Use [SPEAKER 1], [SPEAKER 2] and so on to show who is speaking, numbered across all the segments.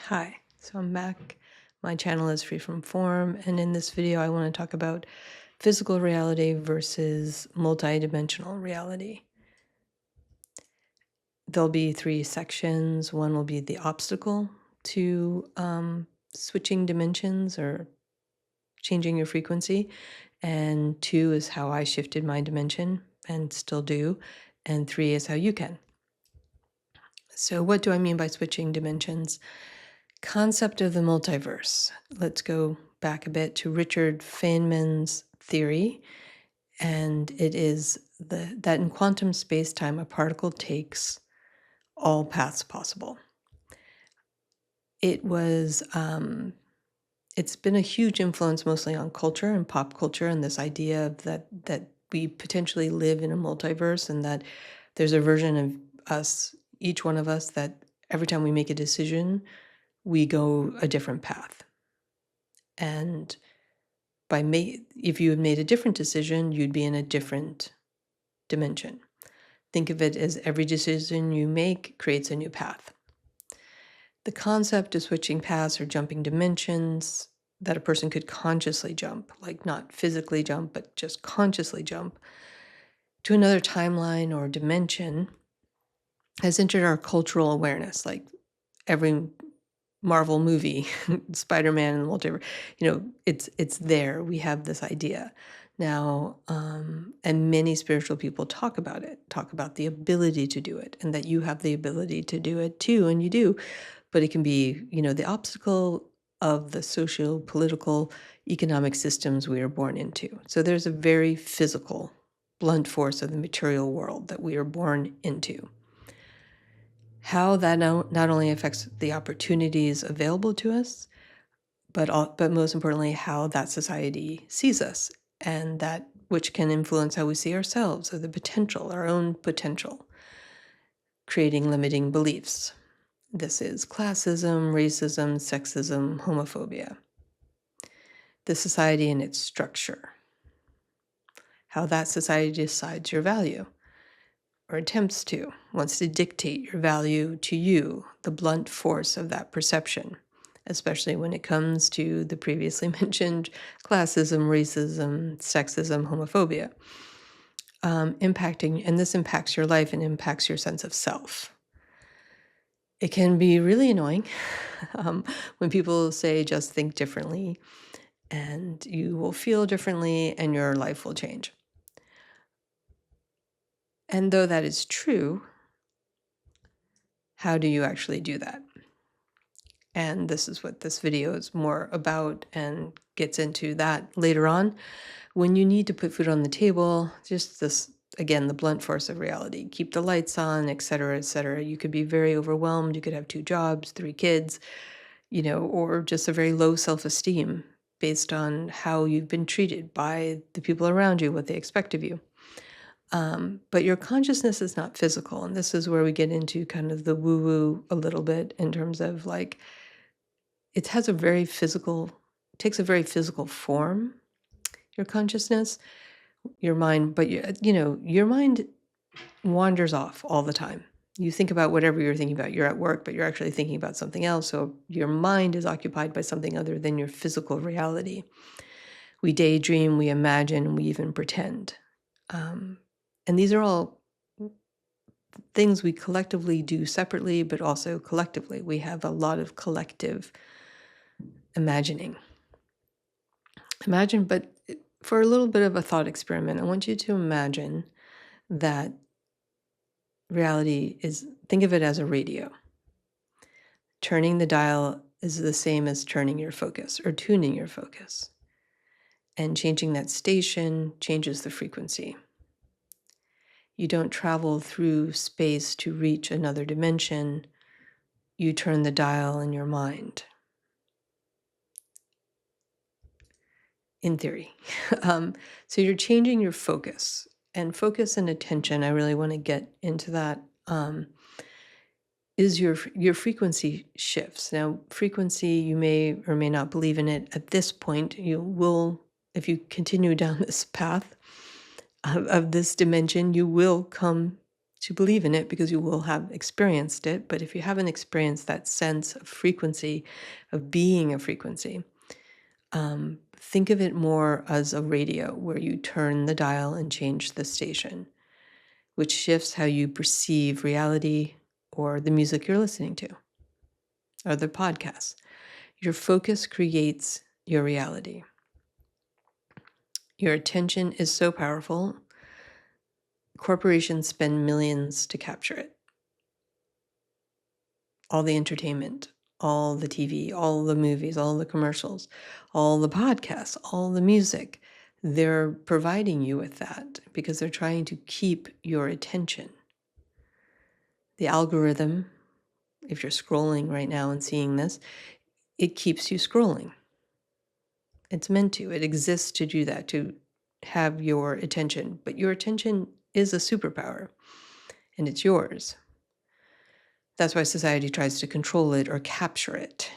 [SPEAKER 1] Hi, so I'm back. My channel is Free From Form, and in this video I want to talk about physical reality versus multidimensional reality. There'll be three sections. One will be the obstacle to switching dimensions or changing your frequency, and 2 is how I shifted my dimension and still do, and 3 is how you can. So what do I mean by switching dimensions? Concept of the multiverse. Let's go back a bit to Richard Feynman's theory, and it is that in quantum space-time, a particle takes all paths possible. It's been a huge influence mostly on culture and pop culture, and this idea of that we potentially live in a multiverse, and that there's a version of us, each one of us, that every time we make a decision, we go a different path. And if you had made a different decision, you'd be in a different dimension. Think of it as every decision you make creates a new path. The concept of switching paths or jumping dimensions that a person could consciously jump, like not physically jump, but just consciously jump to another timeline or dimension, has entered our cultural awareness. Like every Marvel movie, Spider-Man and whatever, it's there. We have this idea now, and many spiritual people talk about it, talk about the ability to do it, and that you have the ability to do it too, and you do. But it can be, the obstacle of the socio-political economic systems we are born into. So there's a very physical, blunt force of the material world that we are born into. How that not only affects the opportunities available to us, but most importantly, how that society sees us, and that which can influence how we see ourselves, or the potential, our own potential, creating limiting beliefs. This is classism, racism, sexism, homophobia. The society and its structure. How that society decides your value, or attempts to, wants to dictate your value to you, the blunt force of that perception, especially when it comes to the previously mentioned classism, racism, sexism, homophobia, and this impacts your life and impacts your sense of self. It can be really annoying when people say, just think differently, and you will feel differently, and your life will change. And though that is true, how do you actually do that? And this is what this video is more about, and gets into that later on. When you need to put food on the table, just this, again, the blunt force of reality, keep the lights on, et cetera, et cetera. You could be very overwhelmed. You could have 2 jobs, 3 kids, or just a very low self-esteem based on how you've been treated by the people around you, what they expect of you. But your consciousness is not physical. And this is where we get into kind of the woo-woo a little bit, in terms of like, it takes a very physical form, your consciousness, your mind, but your mind wanders off all the time. You think about whatever you're thinking about. You're at work, but you're actually thinking about something else. So your mind is occupied by something other than your physical reality. We daydream, we imagine, we even pretend. And these are all things we collectively do separately, but also collectively. We have a lot of collective imagining. But for a little bit of a thought experiment, I want you to imagine that reality is, think of it as a radio. Turning the dial is the same as turning your focus or tuning your focus. And changing that station changes the frequency. You don't travel through space to reach another dimension. You turn the dial in your mind. In theory. So you're changing your focus. And focus and attention, I really want to get into that, is your frequency shifts. Now, frequency, you may or may not believe in it at this point. You will, if you continue down this path of this dimension, you will come to believe in it because you will have experienced it. But if you haven't experienced that sense of frequency, of being a frequency, think of it more as a radio where you turn the dial and change the station, which shifts how you perceive reality or the music you're listening to or the podcasts. Your focus creates your reality. Your attention is so powerful. Corporations spend millions to capture it. All the entertainment, all the TV, all the movies, all the commercials, all the podcasts, all the music, they're providing you with that because they're trying to keep your attention. The algorithm, if you're scrolling right now and seeing this, it keeps you scrolling. It's meant to. It exists to do that, to have your attention. But your attention is a superpower, and it's yours. That's why society tries to control it or capture it.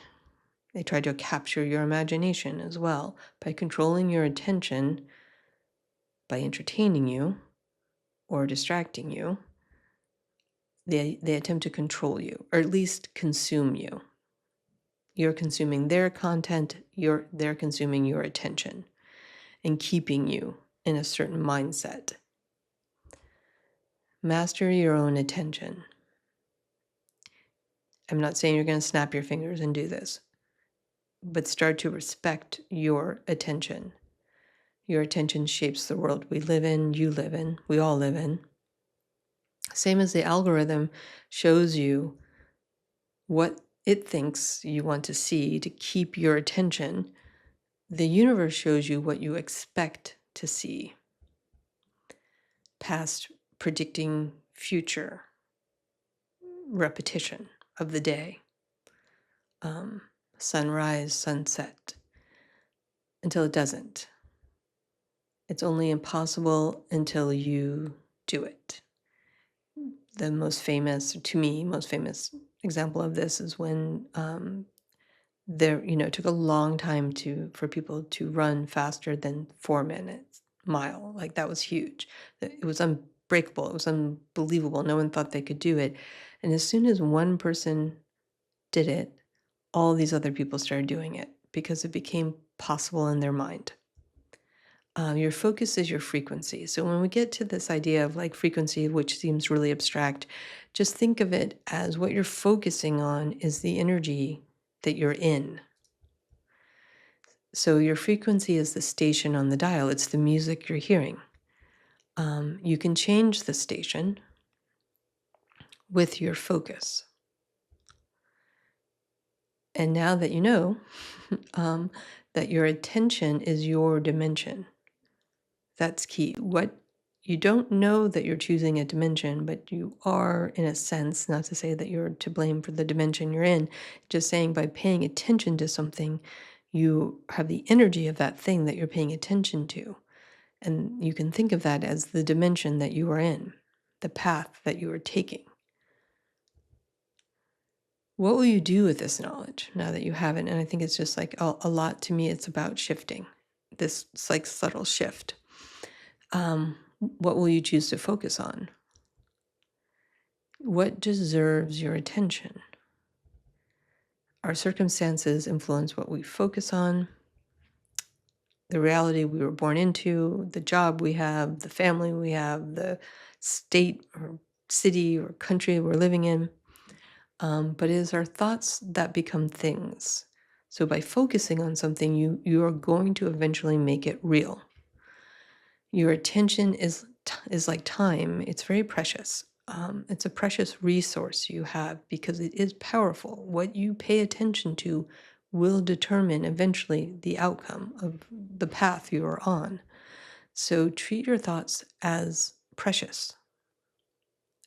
[SPEAKER 1] They try to capture your imagination as well by controlling your attention, by entertaining you or distracting you. They attempt to control you, or at least consume you. You're consuming their content, they're consuming your attention and keeping you in a certain mindset. Master your own attention. I'm not saying you're going to snap your fingers and do this, but start to respect your attention. Your attention shapes the world we live in, you live in, we all live in. Same as the algorithm shows you what it thinks you want to see to keep your attention, the universe shows you what you expect to see. Past predicting future, repetition of the day, sunrise, sunset, until it doesn't. It's only impossible until you do it. The most famous, to me, most famous example of this is when it took a long time for people to run faster than 4 minutes mile. Like, that was huge. It was unbreakable. It was unbelievable. No one thought they could do it. And as soon as one person did it, all these other people started doing it because it became possible in their mind. Your focus is your frequency. So when we get to this idea of like frequency, which seems really abstract, just think of it as what you're focusing on is the energy that you're in. So your frequency is the station on the dial. It's the music you're hearing. You can change the station with your focus. And now that you know that your attention is your dimension, that's key. What you don't know that you're choosing a dimension, but you are, in a sense, not to say that you're to blame for the dimension you're in, just saying by paying attention to something, you have the energy of that thing that you're paying attention to. And you can think of that as the dimension that you are in, the path that you are taking. What will you do with this knowledge now that you have it? And I think it's just like a lot, to me, it's about shifting, this like subtle shift. What will you choose to focus on? What deserves your attention? Our circumstances influence what we focus on, the reality we were born into, the job we have, the family we have, the state or city or country we're living in. But it is our thoughts that become things. So by focusing on something, you are going to eventually make it real. Your attention is like time. It's very precious. It's a precious resource you have because it is powerful. What you pay attention to will determine eventually the outcome of the path you are on. So treat your thoughts as precious.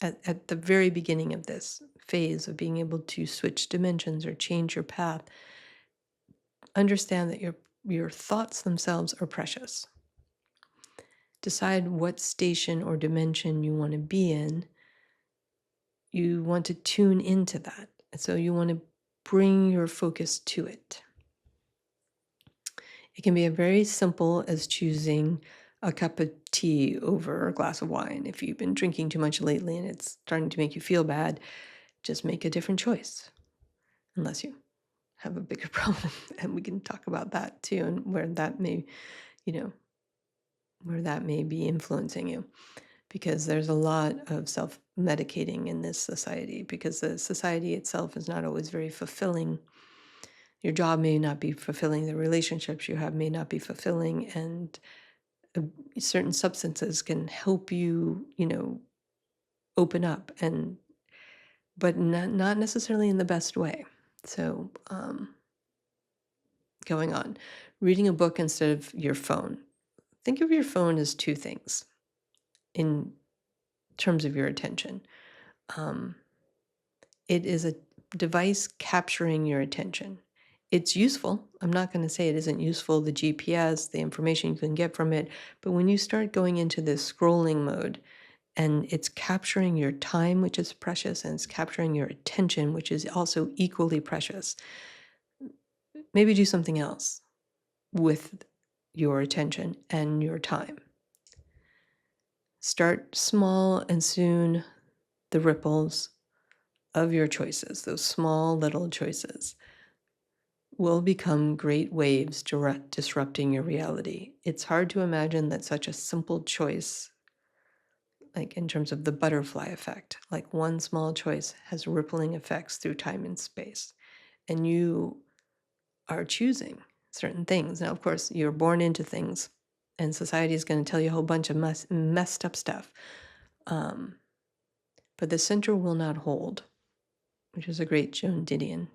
[SPEAKER 1] At the very beginning of this phase of being able to switch dimensions or change your path, understand that your thoughts themselves are precious. Decide what station or dimension you want to be in. You want to tune into that. So you want to bring your focus to it. It can be as very simple as choosing a cup of tea over a glass of wine. If you've been drinking too much lately and it's starting to make you feel bad, just make a different choice, unless you have a bigger problem. And we can talk about that too, and where that may, you know, where that may be influencing you. Because there's a lot of self-medicating in this society, because the society itself is not always very fulfilling. Your job may not be fulfilling, the relationships you have may not be fulfilling, and uh, certain substances can help you, open up, but not necessarily in the best way. So, going on, reading a book instead of your phone. Think of your phone as two things in terms of your attention. Um, it is a device capturing your attention. It's useful. I'm not going to say it isn't useful, the GPS, the information you can get from it. But when you start going into this scrolling mode and it's capturing your time, which is precious, and it's capturing your attention, which is also equally precious, maybe do something else with your attention and your time. Start small, and soon the ripples of your choices, those small little choices, will become great waves disrupting your reality. It's hard to imagine that such a simple choice, like in terms of the butterfly effect, like one small choice has rippling effects through time and space. And you are choosing certain things. Now, of course, you're born into things, and society is going to tell you a whole bunch of messed up stuff. But the center will not hold, which is a great Joan Didion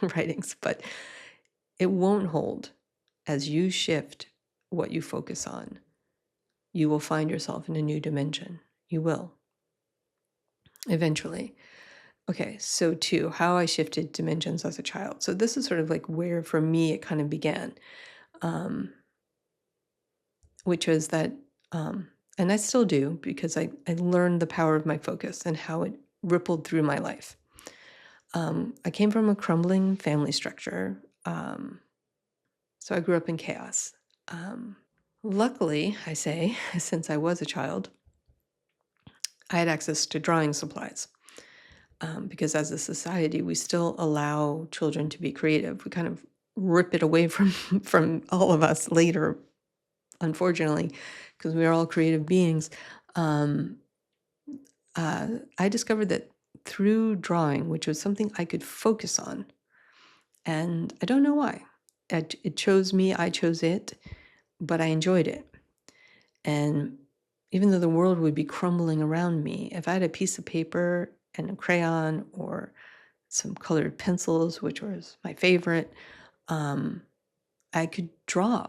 [SPEAKER 1] writings, but it won't hold. As you shift what you focus on, you will find yourself in a new dimension. You will, eventually. Okay, so two, how I shifted dimensions as a child. So this is sort of like where, for me, it kind of began, which was that, and I still do, because I learned the power of my focus and how it rippled through my life. I came from a crumbling family structure, so I grew up in chaos. Luckily, I say, since I was a child, I had access to drawing supplies, because as a society, we still allow children to be creative. We kind of rip it away from from all of us later, unfortunately, because we are all creative beings. Um, I discovered that through drawing, which was something I could focus on, and I don't know why. It chose me, I chose it, but I enjoyed it. And even though the world would be crumbling around me, if I had a piece of paper and a crayon or some colored pencils, which was my favorite, I could draw.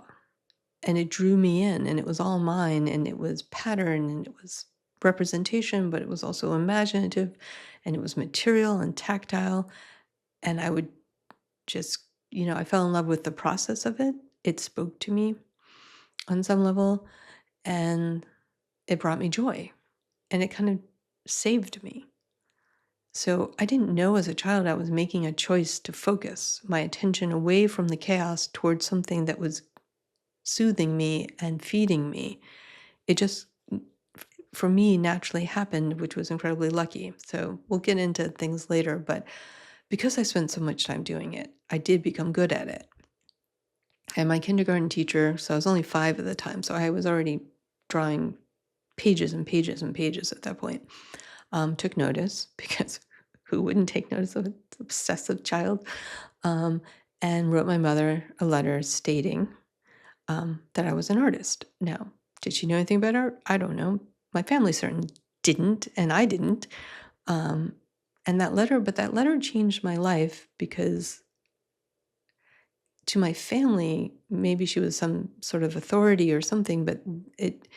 [SPEAKER 1] And it drew me in, and it was all mine, and it was pattern, and it was representation, but it was also imaginative, and it was material and tactile. And I would just, I fell in love with the process of it. It spoke to me on some level, and it brought me joy, and it kind of saved me. So I didn't know as a child I was making a choice to focus my attention away from the chaos towards something that was soothing me and feeding me. It just, for me, naturally happened, which was incredibly lucky. So we'll get into things later, but because I spent so much time doing it, I did become good at it. And my kindergarten teacher, so I was only 5 at the time, so I was already drawing pages and pages and pages at that point, took notice, because who wouldn't take notice of an obsessive child, and wrote my mother a letter stating that I was an artist. Now, did she know anything about art? I don't know. My family certainly didn't, and I didn't. And that letter changed my life, because to my family, maybe she was some sort of authority or something, but it,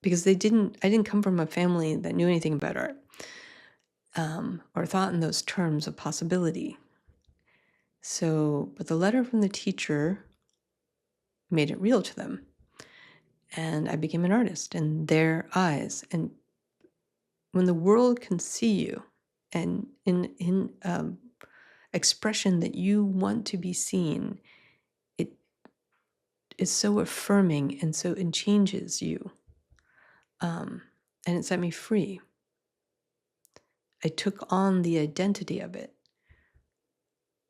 [SPEAKER 1] because I didn't come from a family that knew anything about art, or thought in those terms of possibility. So, but the letter from the teacher made it real to them. And I became an artist in their eyes. And when the world can see you, and in expression that you want to be seen, it is so affirming and changes you. And it set me free. I took on the identity of it,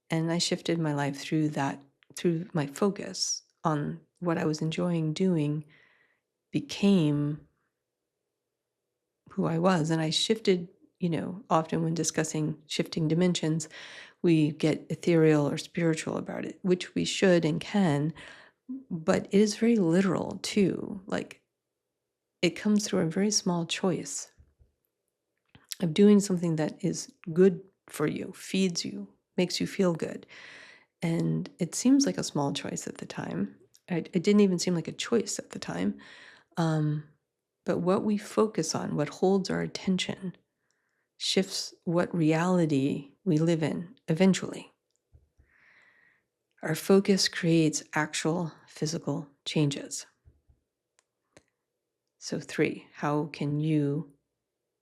[SPEAKER 1] and I shifted my life through that, through my focus on what I was enjoying doing became who I was. And I shifted, often when discussing shifting dimensions, we get ethereal or spiritual about it, which we should and can, but it is very literal too. Like, it comes through a very small choice of doing something that is good for you, feeds you, makes you feel good. And it seems like a small choice at the time. It didn't even seem like a choice at the time. But what we focus on, what holds our attention, shifts what reality we live in eventually. Our focus creates actual physical changes. So 3, how can you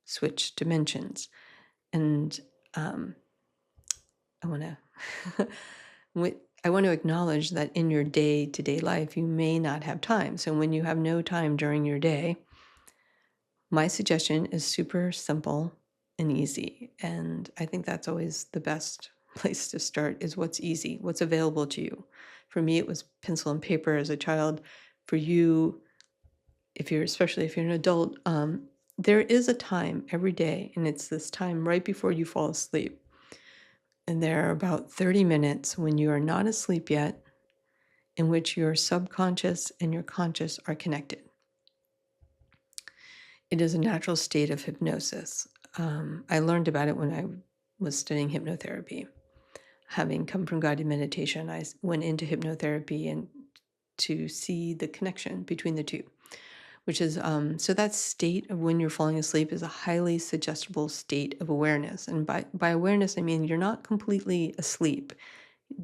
[SPEAKER 1] switch dimensions? And I want to I want to acknowledge that in your day-to-day life, you may not have time. So when you have no time during your day, my suggestion is super simple and easy. And I think that's always the best place to start, is what's easy, what's available to you. For me, it was pencil and paper as a child. For you, especially if you're an adult, there is a time every day, and it's this time right before you fall asleep. And there are about 30 minutes when you are not asleep yet, in which your subconscious and your conscious are connected. It is a natural state of hypnosis. I learned about it when I was studying hypnotherapy. Having come from guided meditation, I went into hypnotherapy and to see the connection between the two, which is, so that state of when you're falling asleep is a highly suggestible state of awareness. And by awareness, I mean you're not completely asleep.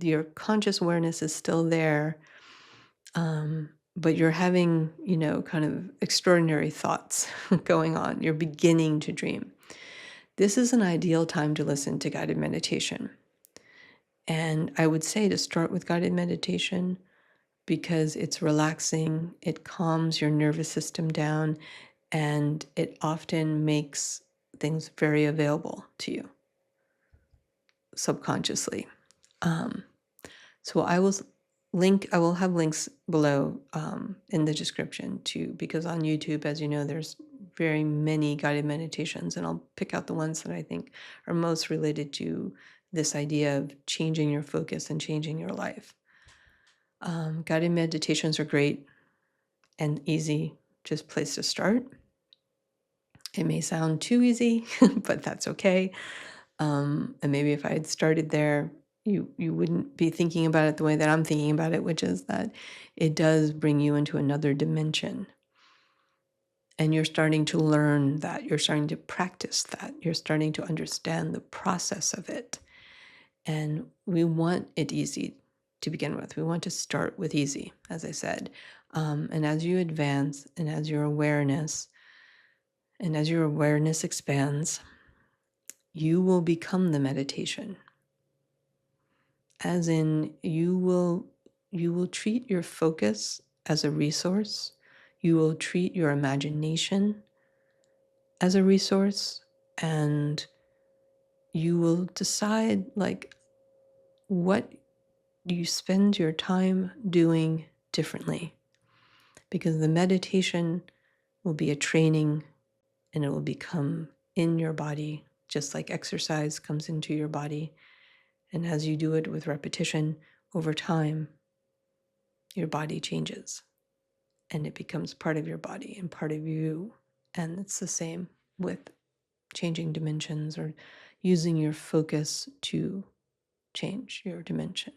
[SPEAKER 1] Your conscious awareness is still there, but you're having, kind of extraordinary thoughts going on. You're beginning to dream. This is an ideal time to listen to guided meditation. And I would say to start with guided meditation because it's relaxing, it calms your nervous system down, and it often makes things very available to you subconsciously. So I will have links below in the description too, because on YouTube, as you know, there's very many guided meditations, and I'll pick out the ones that I think are most related to this idea of changing your focus and changing your life. Guided meditations are great and easy, just place to start. It may sound too easy, but that's okay. And maybe if I had started there, you wouldn't be thinking about it the way that I'm thinking about it, which is that it does bring you into another dimension. And you're starting to learn that, you're starting to practice that, you're starting to understand the process of it. And we want it easy to begin with. We want to start with easy, as I said. And as you advance and as your awareness expands, you will become the meditation. As in, you will treat your focus as a resource. You will treat your imagination as a resource, and you will decide, like, what you spend your time doing differently, because the meditation will be a training, and it will become in your body, just like exercise comes into your body. And as you do it with repetition over time, your body changes and it becomes part of your body and part of you. And it's the same with changing dimensions or using your focus to change your dimension.